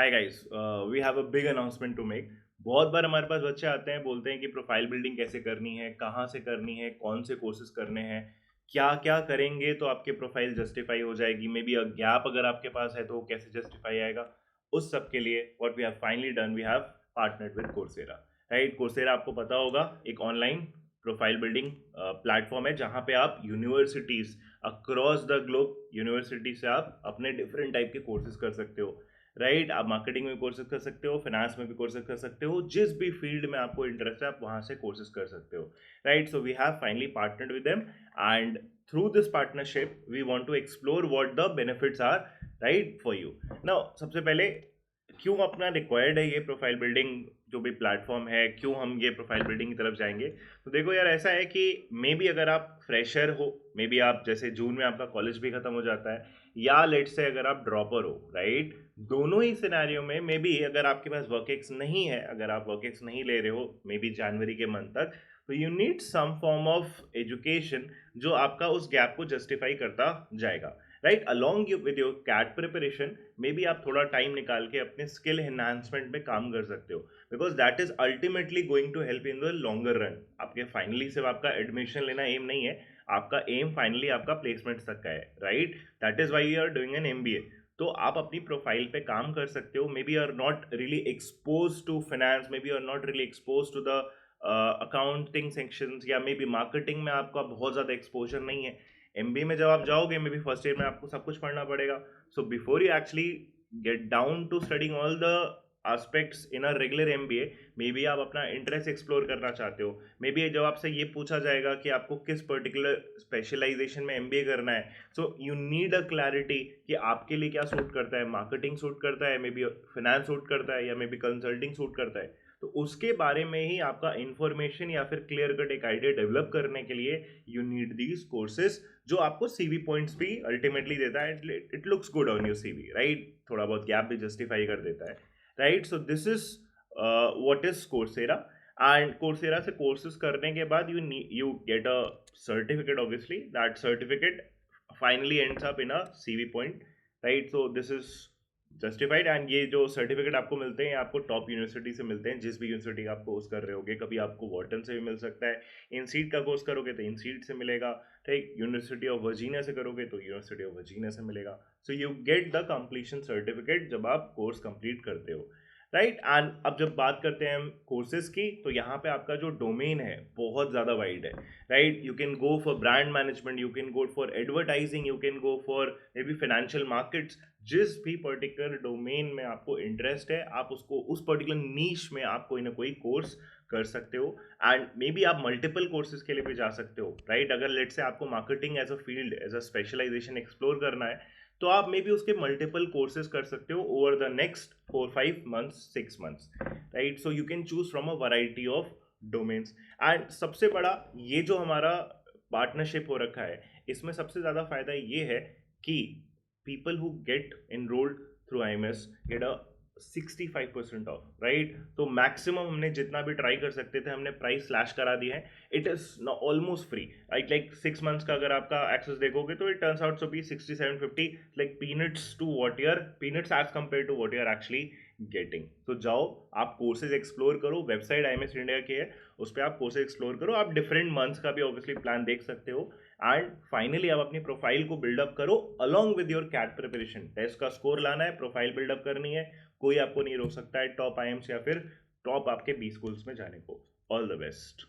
Hi guys, we have a big announcement to make. बहुत बार हमारे पास बच्चे आते हैं, बोलते हैं कि प्रोफाइल बिल्डिंग कैसे करनी है, कहाँ से करनी है, कौन से कोर्सेज करने हैं, क्या क्या करेंगे तो आपके प्रोफाइल जस्टिफाई हो जाएगी। मे बी अ गैप अगर आपके पास है तो वो कैसे जस्टिफाई आएगा। उस सब के लिए what we have finally done, we have partnered with Coursera. Right, Coursera आपको पता होगा एक ऑनलाइन प्रोफाइल बिल्डिंग प्लेटफॉर्म है जहाँ पे आप universities across the globe, university से आप अपने डिफरेंट टाइप के कोर्सेज कर सकते हो। राइट, आप मार्केटिंग में कोर्सेज कर सकते हो, फाइनेंस में भी कोर्सेज कर सकते हो, जिस भी फील्ड में आपको इंटरेस्ट है आप वहां से कोर्सेज कर सकते हो। Right, so we have finally partnered with them and through this partnership we want to explore what the benefits are right for you. Now सबसे पहले क्यों अपना रिक्वायर्ड है ये प्रोफाइल बिल्डिंग जो भी प्लेटफॉर्म है, क्यों हम ये प्रोफाइल बिल्डिंग की तरफ जाएंगे। तो देखो यार, ऐसा है कि मे बी अगर आप फ्रेशर हो, मे बी आप जैसे जून में आपका कॉलेज भी खत्म हो जाता है, या लेट से अगर आप ड्रॉपर हो, राइट, दोनों ही सिनेरियो में मे बी अगर आपके पास वर्क एक्स नहीं है, अगर आप वर्क एक्स नहीं ले रहे हो मे बी जनवरी के मंथ तक, तो you need some form of education जो आपका उस गैप को जस्टिफाई करता जाएगा। Right, along with your CAT preparation maybe आप थोड़ा टाइम निकाल के अपने स्किल एनहांसमेंट में काम कर सकते हो, because that is ultimately going to help in the longer run. आपके फाइनली सिर्फ आपका एडमिशन लेना एम नहीं है, आपका एम फाइनली आपका प्लेसमेंट तक का है। Right, that is why you are doing an MBA. तो आप अपनी प्रोफाइल पे काम कर सकते हो। Maybe you are not really expose to finance, maybe you are not really expose to the accounting sections, या मे बी मार्केटिंग में आपका बहुत ज़्यादा एक्सपोजर नहीं है। एमबीए में जब आप जाओगे मे बी फर्स्ट ईयर में आपको सब कुछ पढ़ना पड़ेगा। So before you actually get down to studying all the aspects in a regular MBA, maybe आप अपना इंटरेस्ट एक्सप्लोर करना चाहते हो, मे बी जब आपसे ये पूछा जाएगा कि आपको किस पर्टिकुलर स्पेशलाइजेशन में एमबीए करना है, so you need a clarity कि आपके लिए क्या सूट करता है। मार्केटिंग सूट करता है, मे बी फाइनेंस सूट करता है, या मे बी कंसल्टिंग सूट करता है। तो उसके बारे में ही आपका इंफॉर्मेशन या फिर क्लियर कट एक आइडिया डेवलप करने के लिए यू नीड दीज कोर्सेज, जो आपको सीवी पॉइंट्स भी अल्टीमेटली देता है। It looks good on your CV, right, थोड़ा बहुत गैप भी जस्टिफाई कर देता है। Right, so this is what is Coursera. And Coursera से कोर्सेज करने के बाद you get a certificate, obviously that certificate finally ends up in a CV point. Right, so this is justified. And ये जो certificate आपको मिलते हैं आपको टॉप यूनिवर्सिटी से मिलते हैं, जिस भी यूनिवर्सिटी का आप कोर्स कर रहे होगे। कभी आपको वॉर्टन से भी मिल सकता है, इन सीट का कोर्स करोगे तो इन सीट से मिलेगा। ठीक, यूनिवर्सिटी ऑफ वर्जीनिया से करोगे तो यूनिवर्सिटी ऑफ वर्जीनिया से मिलेगा। So you get the completion certificate जब आप कोर्स कंप्लीट करते हो। राइट, एंड अब जब बात करते हैं हम कोर्सेज की, तो यहाँ पे आपका जो डोमेन है बहुत ज़्यादा वाइड है। Right, you can go for brand management, you can go for advertising, you can go for may be financial markets. जिस भी पर्टिकुलर डोमेन में आपको इंटरेस्ट है, आप उसको उस पर्टिकुलर नीश में आप कोई ना कोई कोर्स कर सकते हो। एंड मे बी आप मल्टीपल कोर्सेज के लिए भी जा सकते हो। राइट, अगर लेट से आपको marketing as a field, as a specialisation explore करना है, तो आप मे बी उसके मल्टीपल कोर्सेज कर सकते हो over the next 4-5 months 6 months. Right, so you can choose from a variety of domains. And सबसे बड़ा ये जो हमारा पार्टनरशिप हो रखा है, इसमें सबसे ज़्यादा फायदा ये है कि people who get enrolled through IMS get a 65% of. Right, तो मैक्सिमम हमने जितना भी ट्राई कर सकते थे हमने प्राइस स्लैश करा दी है। It is almost free. Right, like 6 months का अगर आपका एक्सेस देखोगे तो it turns out to be 6750, like peanuts to what you're peanuts as compare to what you're actually getting. तो जाओ, आप कोर्सेज एक्सप्लोर करो, वेबसाइट IMS इंडिया की है, उस पर आप कोर्सेज एक्सप्लोर करो। आप डिफरेंट मंथ्स का भी ऑब्वियसली प्लान देख सकते हो। एंड फाइनली आप अपनी प्रोफाइल को बिल्डअप करो along with your CAT preparation. Test का स्कोर लाना है, प्रोफाइल बिल्डअप करनी है, कोई आपको नहीं रोक सकता है टॉप IIMs या फिर टॉप आपके बी स्कूल्स में जाने को। All the best.